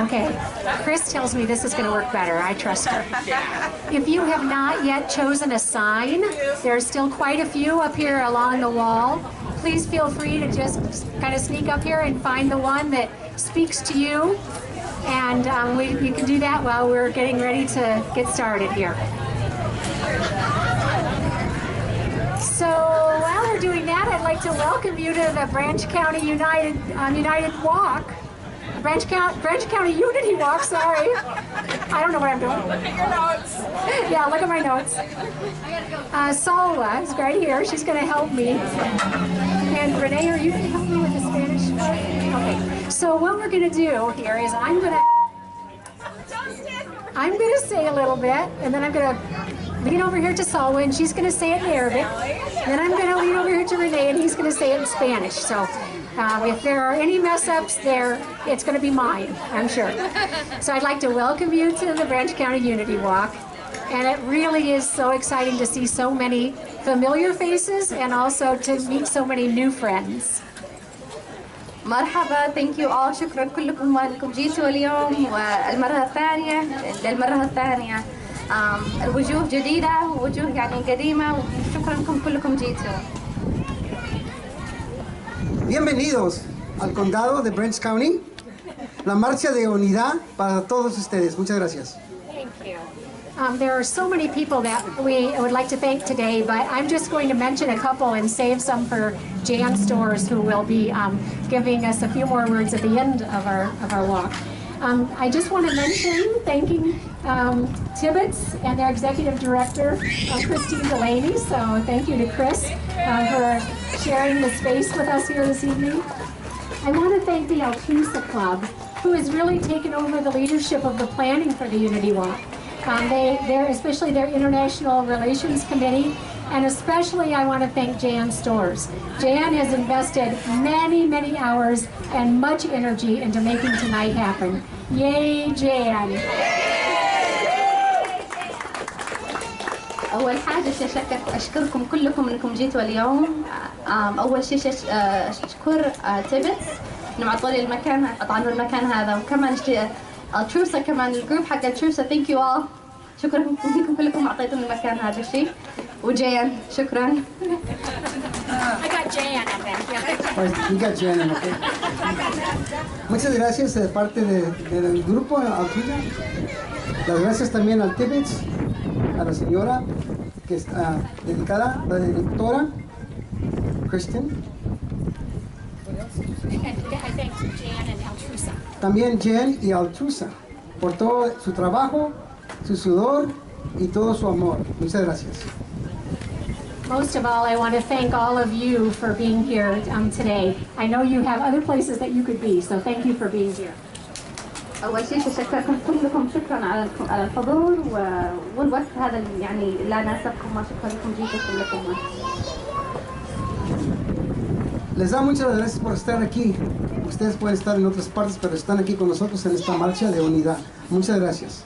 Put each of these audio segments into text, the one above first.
Okay, Chris tells me this is going to work better. I trust her. If you have not yet chosen a sign, there's still quite a few up here along the wall. Please feel free to just kind of sneak up here and find the one that speaks to you. And you can do that while we're getting ready to get started here. So while we're doing that, I'd like to welcome you to the Branch County United Walk. Branch County Unity Walk, sorry. I don't know what I'm doing. Look at your notes. Yeah, look at my notes. Salwa is right here. She's going to help me. And Renee, are you going to help me with the Spanish? Okay. So what we're going to do here is I'm going to say a little bit, and then I'm going to lean over here to Salwa, and she's going to say it in Arabic. Then I'm going to lean over here to Renee, and he's going to say it in Spanish. So if there are any mess-ups there, it's going to be mine, I'm sure. So I'd like to welcome you to the Branch County Unity Walk. And it really is so exciting to see so many familiar faces and also to meet so many new friends. مرحبا, thank you all. شكرا كلكم انكم جيتوا اليوم والمرة الثانية للمرة الثانية. الوجوه جديدة ووجوه يعني قديمة, وشكرا لكم كلكم جيتوا. Bienvenidos al condado de Branch County, la marcha de unidad para todos ustedes. Muchas gracias. Thank you. There are so many people that we would like to thank today, but I'm just going to mention a couple and save some for Jan Storrs, who will be giving us a few more words at the end of our walk. I just want to mention thanking Tibbits and their executive director, Christine Delaney. So thank you to Chris for sharing the space with us here this evening. I want to thank the Altrusa Club, who has really taken over the leadership of the planning for the Unity Walk. Especially their International Relations Committee, and especially I want to thank Jan Storrs. Jan has invested many, many hours and much energy into making tonight happen. Yay, Jan! أول حاجة أشكركم كلكم إنكم جيتوا اليوم. أول شيء أشكر تيبتس إنهم عطوني المكان هذا, وكمان التروسا كمان الجروب حق التروسا. ثانك يو all. شكرا لكم كلكم أعطيتوني المكان هذا الشيء. وجيان شكرا. I got Jan up there. You got Jan, okay. Muchas gracias de parte del grupo Altrusa. Las gracias también al Tibbits, a la señora que está dedicada, la directora Kristen. I thank Jan and Altrusa. También Jan y Altrusa por todo su trabajo, su sudor y todo su amor. Muchas gracias. Most of all, I want to thank all of you for being here today. I know you have other places that you could be, so thank you for being here. أول شيء أشكركم كلكم، شكرا على الحضور والوقت هذا يعني لا ناسبكم، ما شكرا لكم جيتوا كلكم. Les da muchas gracias por estar aquí. Ustedes pueden estar en otras partes, pero están aquí con nosotros en esta marcha de unidad. Muchas gracias.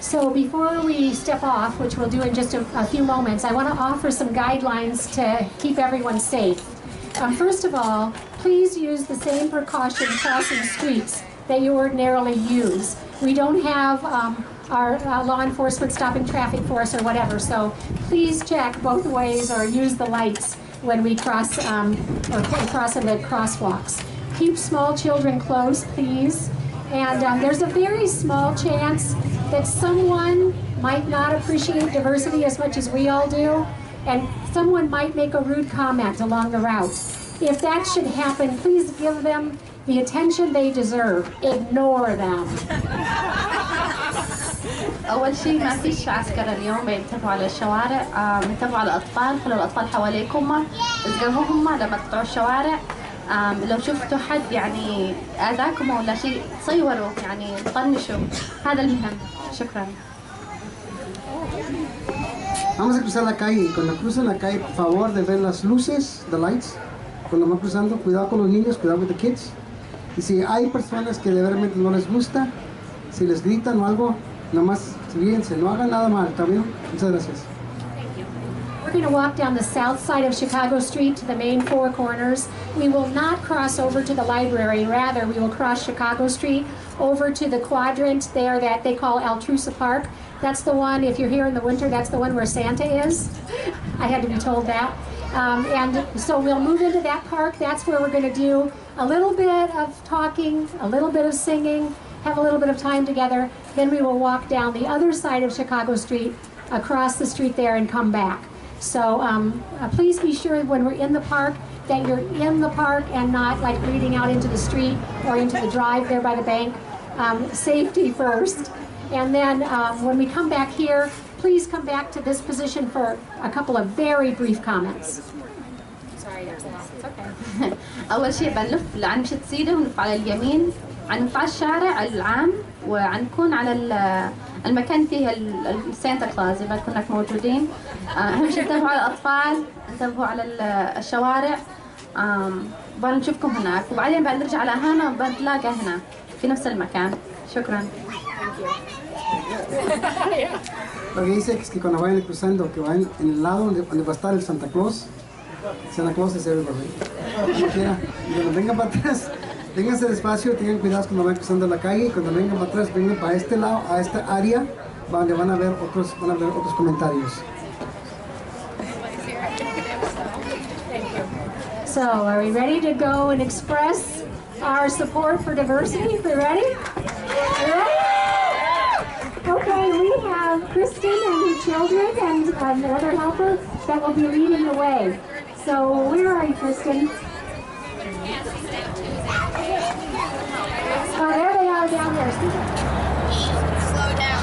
So before we step off, which we'll do in just a few moments, I want to offer some guidelines to keep everyone safe. First of all, please use the same precaution crossing streets that you ordinarily use. We don't have our law enforcement stopping traffic for us or whatever, so please check both ways or use the lights when we cross or cross in the crosswalks. Keep small children close, please. And there's a very small chance that someone might not appreciate diversity as much as we all do, and someone might make a rude comment along the route. If that should happen, please give them the attention they deserve. Ignore them. أول شيء ما فيش عسكر اليوم بينتبهوا على الشوارع، انتبهوا على الأطفال، خلوا الأطفال حواليكم، اسقوهم لما تقطعوا الشوارع. لو شفتوا حد يعني آذاكم ولا شيء تصوروا، يعني طنشوا، هذا المهم. شكرا. Vamos a cruzar la calle y cuando crucen la calle, por favor de ver las luces, the lights. Cuando van cruzando, cuidado con los niños, cuidado with the kids. Y si hay personas que de verdad no les gusta, si les gritan o algo, nomás fíjense, no hagan nada mal, ¿está bien? Muchas gracias. We're going to walk down the south side of Chicago Street to the main four corners. We will not cross over to the library. Rather, we will cross Chicago Street over to the quadrant there that they call Altrusa Park. That's the one, if you're here in the winter, that's the one where Santa is. I had to be told that. And so we'll move into that park. That's where we're going to do a little bit of talking, a little bit of singing, have a little bit of time together. Then we will walk down the other side of Chicago Street, across the street there, and come back. So please be sure when we're in the park that you're in the park and not like leading out into the street or into the drive there by the bank. Safety first. And then when we come back here, please come back to this position for a couple of very brief comments. Sorry, there's a lot. It's okay. أول شيء بنلف عن مشيت سيدة ونلف على اليمين، عن على الشارع العام، وعنكون على المكان فيه السانتا كلاوز اللي بنكون هناك موجودين. أهم شيء انتبهوا على الأطفال، انتبهوا على الشوارع. بنشوفكم هناك وبعدين بنرجع لهنا وبنتلاقى هنا في نفس المكان. شكرا. Lo que dice es que cuando vayan cruzando, que vayan en el lado donde va a estar el Santa Claus. Santa Claus es everybody. Como quiera. Y cuando vengan para atrás, vénganse despacio, tengan cuidado cuando vayan cruzando la calle. Y cuando vengan para atrás, vengan para este lado, a esta área, donde van a ver otros comentarios. So, are we ready to go and express our support for diversity? Are we ready? Are we ready? Okay, we have Kristen and her children and another helper that will be leading the way. So, where are you, Kristen? Oh, there they are down there. Slow down.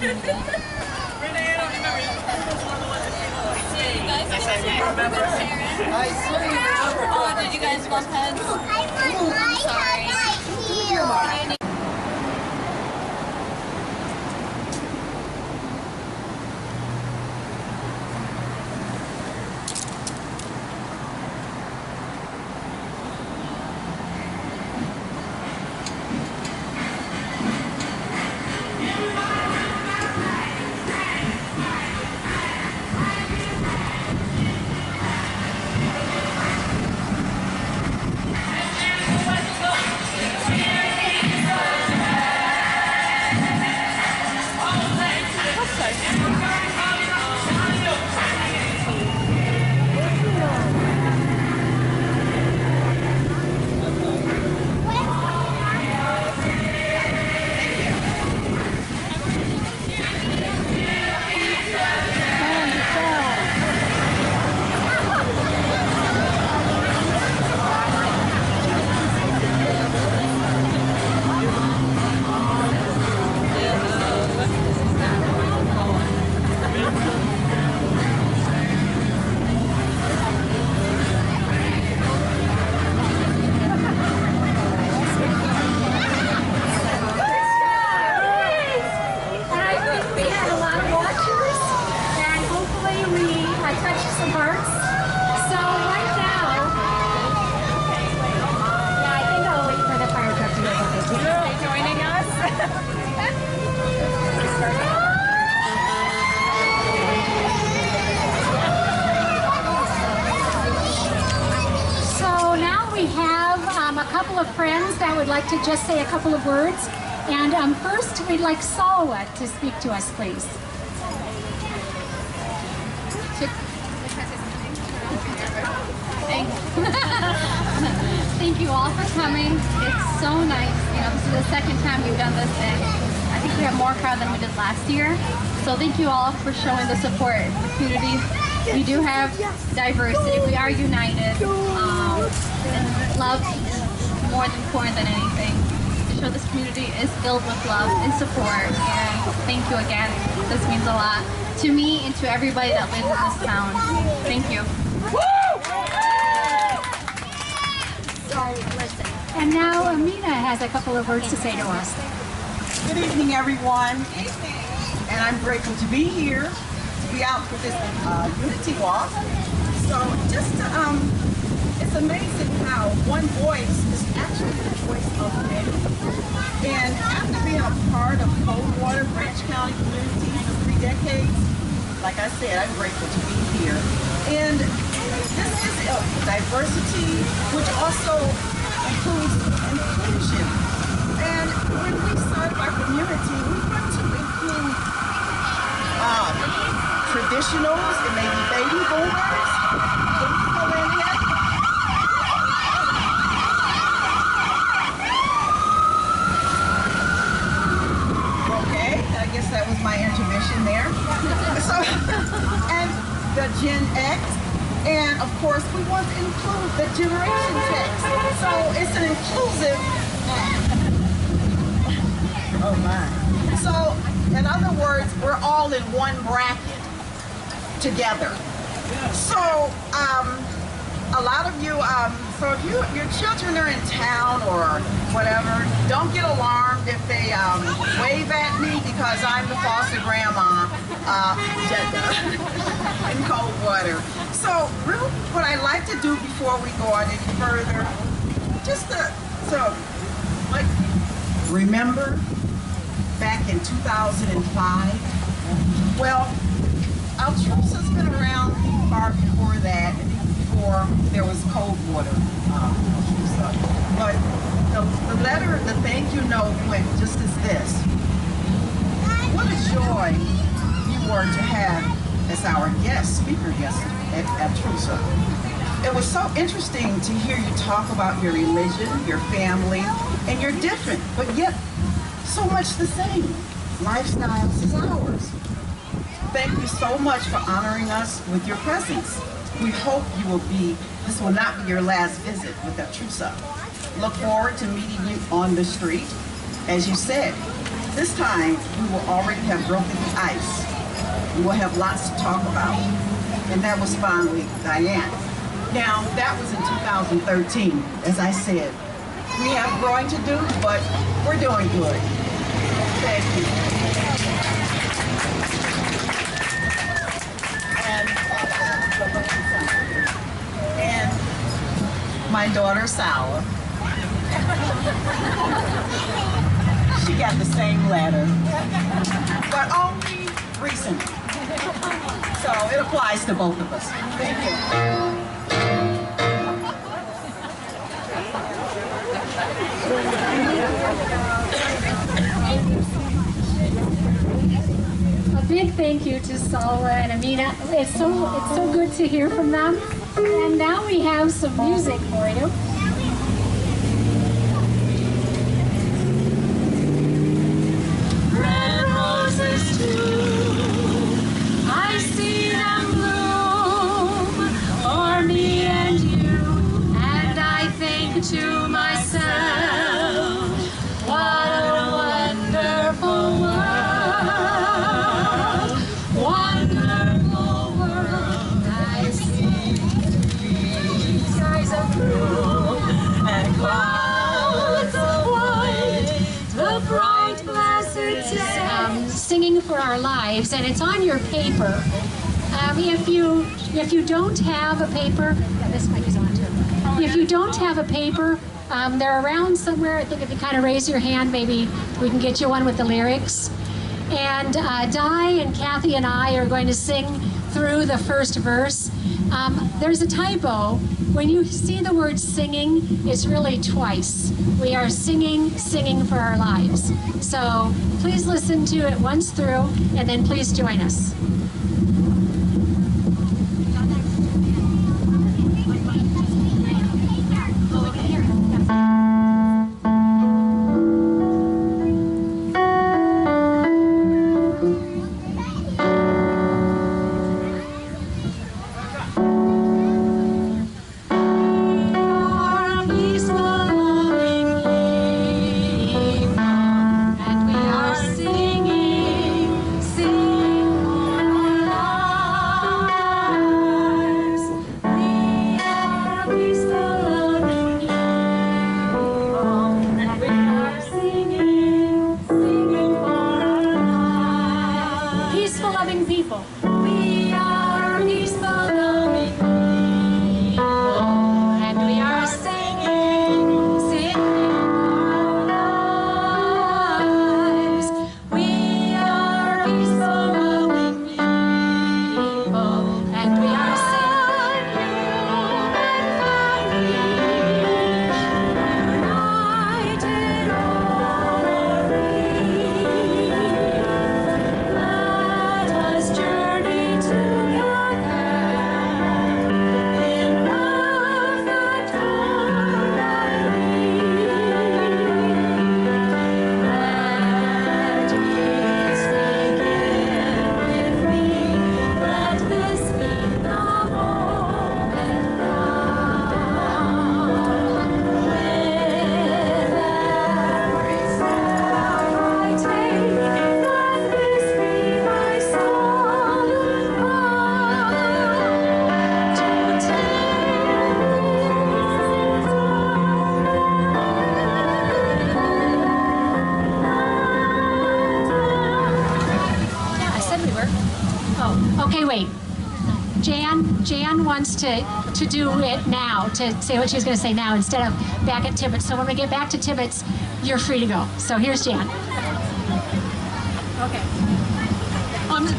Oh, did you guys bump heads? Sorry. Friends that would like to just say a couple of words. And first, we'd like Salwa to speak to us, please. Thank you all for coming. It's so nice. You know, this is the second time we've done this, and I think we have more crowd than we did last year. So thank you all for showing the support in the community. We do have diversity. We are united. And love is more important than anything. To show this community is filled with love and support. And thank you again. This means a lot to me and to everybody that lives in this town. Thank you. And now Amina has a couple of words to say to us. Good evening, everyone. And I'm grateful to be here, to be out for this Unity Walk. So just it's amazing how one voice is actually the voice of many. And after being a part of Coldwater Branch County community for 3 decades, like I said, I'm grateful to be here. And this is a diversity, which also includes inclusion. And when we serve our community, we want to include traditionals, it may be baby boomers. Okay, I guess that was my intermission there. So, and the Gen X, and of course we want to include the Generation X. So it's an inclusive. Oh my. So in other words, we're all in one bracket together. So a lot of you, so if your children are in town or whatever, don't get alarmed if they wave at me because I'm the foster grandma in Coldwater. So really what I like to do before we go on any further, just to like remember back in 2005, well, Altrusa's been around far before that, before there was Coldwater. But the letter, the thank you note went just as this. What a joy you were to have as our speaker guest at Altrusa. It was so interesting to hear you talk about your religion, your family, and you're different, but yet so much the same. Lifestyles is ours. Thank you so much for honoring us with your presence. We hope this will not be your last visit with Altrusa. Look forward to meeting you on the street. As you said, this time, we will already have broken the ice. We will have lots to talk about. And that was fun with Diane. Now, that was in 2013, as I said. We have growing to do, but we're doing good. Thank you. And my daughter, Sala. She got the same letter, but only recently. So it applies to both of us. Thank you. A big thank you to Salwa and Amina. It's so good to hear from them. And now we have some music for you. Red roses too, I see them bloom for me and you, and I think to myself, what a wonderful world, wonderful world. I see skies of blue and clouds of white, the bright blessed day. Singing for Our Lives, and it's on your paper. If you don't have a paper, this mic is on too. If you don't have a paper, they're around somewhere. I think if you kind of raise your hand, maybe we can get you one with the lyrics. And Di and Kathy and I are going to sing through the first verse. There's a typo. When you see the word singing, it's really twice. We are singing for our lives. So please listen to it once through, and then please join us. Jan wants to do it now, to say what she's going to say now instead of back at Tibbits. So when we get back to Tibbits, you're free to go. So here's Jan. Okay.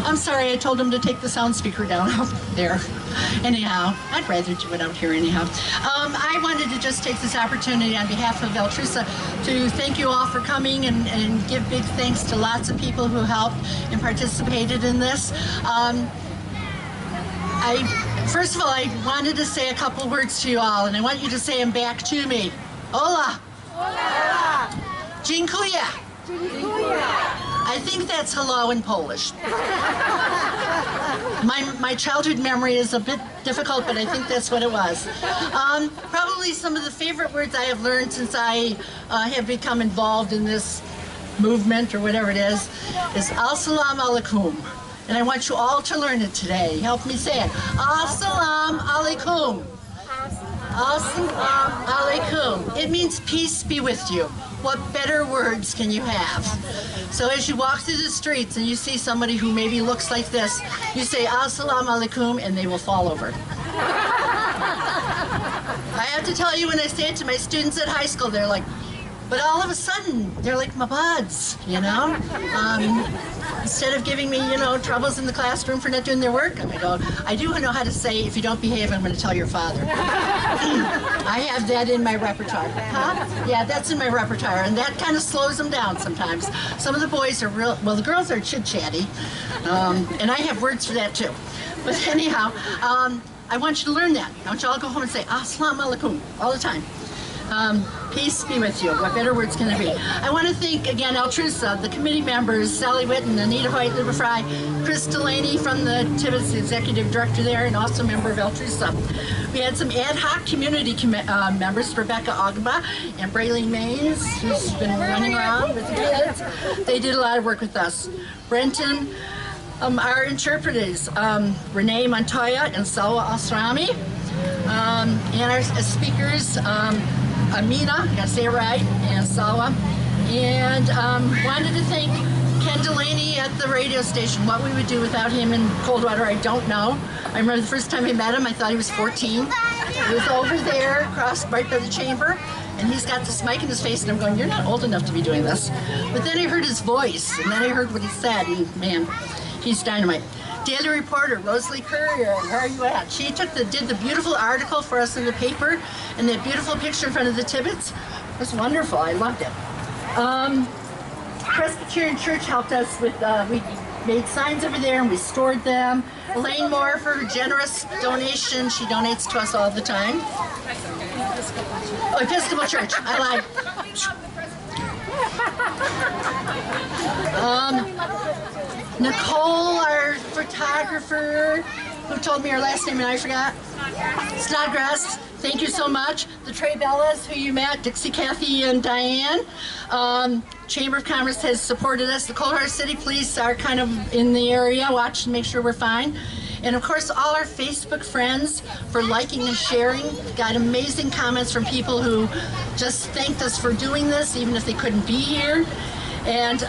I'm sorry, I told him to take the sound speaker down out there. Anyhow, I'd rather do it out here anyhow. I wanted to just take this opportunity on behalf of Altrusa to thank you all for coming and give big thanks to lots of people who helped and participated in this. First of all, I wanted to say a couple words to you all, and I want you to say them back to me. Hola. Hola. Dziękuję. Dziękuję. I think that's hello in Polish. My childhood memory is a bit difficult, but I think that's what it was. Probably some of the favorite words I have learned since I have become involved in this movement or whatever it is As-salamu alaikum. And I want you all to learn it today. Help me say it. As-salamu alaikum. As-salamu alaikum. It means peace be with you. What better words can you have? So as you walk through the streets and you see somebody who maybe looks like this, you say As-salamu alaikum and they will fall over. I have to tell you, when I say it to my students at high school, they're like, but all of a sudden, they're like my buds, you know? Instead of giving me, you know, troubles in the classroom for not doing their work, I go, I do know how to say, if you don't behave, I'm going to tell your father. I have that in my repertoire. Huh? Yeah, that's in my repertoire, and that kind of slows them down sometimes. Some of the boys are real, well, the girls are chit-chatty, and I have words for that too. But anyhow, I want you to learn that. I want you all to go home and say, As-salamu alaikum, all the time. Peace be with you. What better words can there be? I want to thank again Altrusa, the committee members, Sally Witten, Anita White, Luba Fry, Chris Delaney from the Tibbits, the executive director there, and also a member of Altrusa. We had some ad hoc community members, Rebecca Ogba and Braylene Mays, who's been running around with the kids. They did a lot of work with us. Brenton, our interpreters, Renee Montoya and Salwa Asrami, and our speakers, Amina, I gotta say it right, and Salwa. And wanted to thank Ken Delaney at the radio station. What we would do without him in Coldwater, I don't know. I remember the first time I met him, I thought he was 14. He was over there, across right by the chamber, and he's got this mic in his face, and I'm going, you're not old enough to be doing this. But then I heard his voice, and then I heard what he said, and man, he's dynamite. Daily reporter Rosalie Courier, where are you at? She did the beautiful article for us in the paper, and that beautiful picture in front of the Tibbits. It was wonderful. I loved it. Presbyterian Church helped us with, we made signs over there and we stored them. Elaine Moore for her generous donation. She donates to us all the time. Oh, Episcopal Church. I lied. Nicole, our photographer, who told me her last name and I forgot. Snodgrass. Thank you so much. The Trey Bellas, who you met, Dixie, Kathy, and Diane. Chamber of Commerce has supported us. The Coldwater City Police are kind of in the area, watching to make sure we're fine. And of course, all our Facebook friends for liking and sharing. Got amazing comments from people who just thanked us for doing this, even if they couldn't be here. And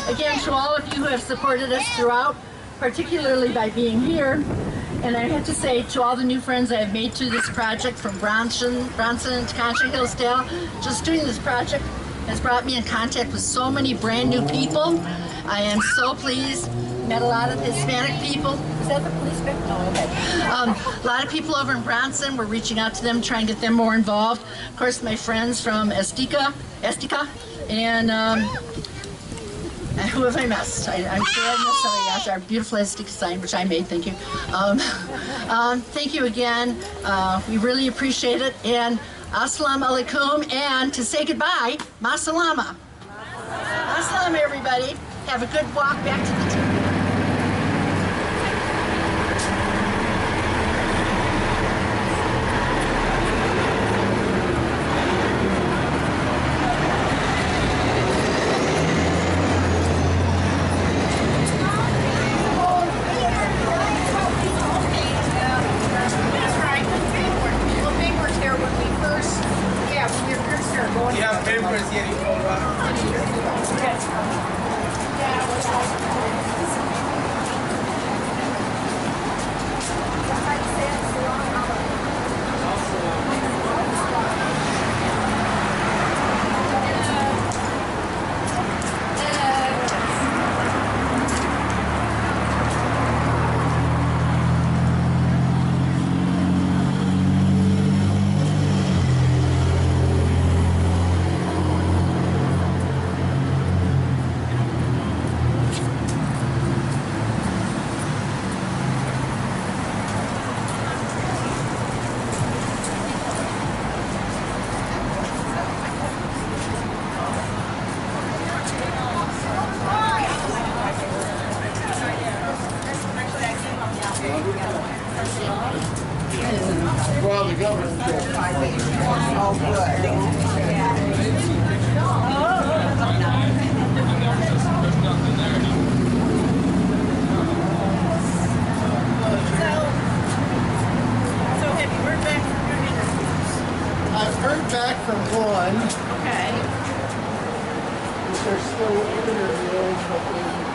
again, to all of you who have supported us throughout, particularly by being here. And I have to say to all the new friends I have made through this project, from Bronson to Contra Hillsdale, just doing this project has brought me in contact with so many brand new people. I am so pleased. Met a lot of Hispanic people. Is that the police pick? Oh, okay. A lot of people over in Bronson. We're reaching out to them, trying to get them more involved. Of course, my friends from Estica, and who have I missed? I'm sure I missed somebody else. Our beautiful Estica sign, which I made, thank you. Thank you again. We really appreciate it. And As-salamu alaikum. And to say goodbye, Ma salama. Ma salama, everybody. Have a good walk back to the team. Well, the government. Oh, good. from one. Okay. They're still interviewing, but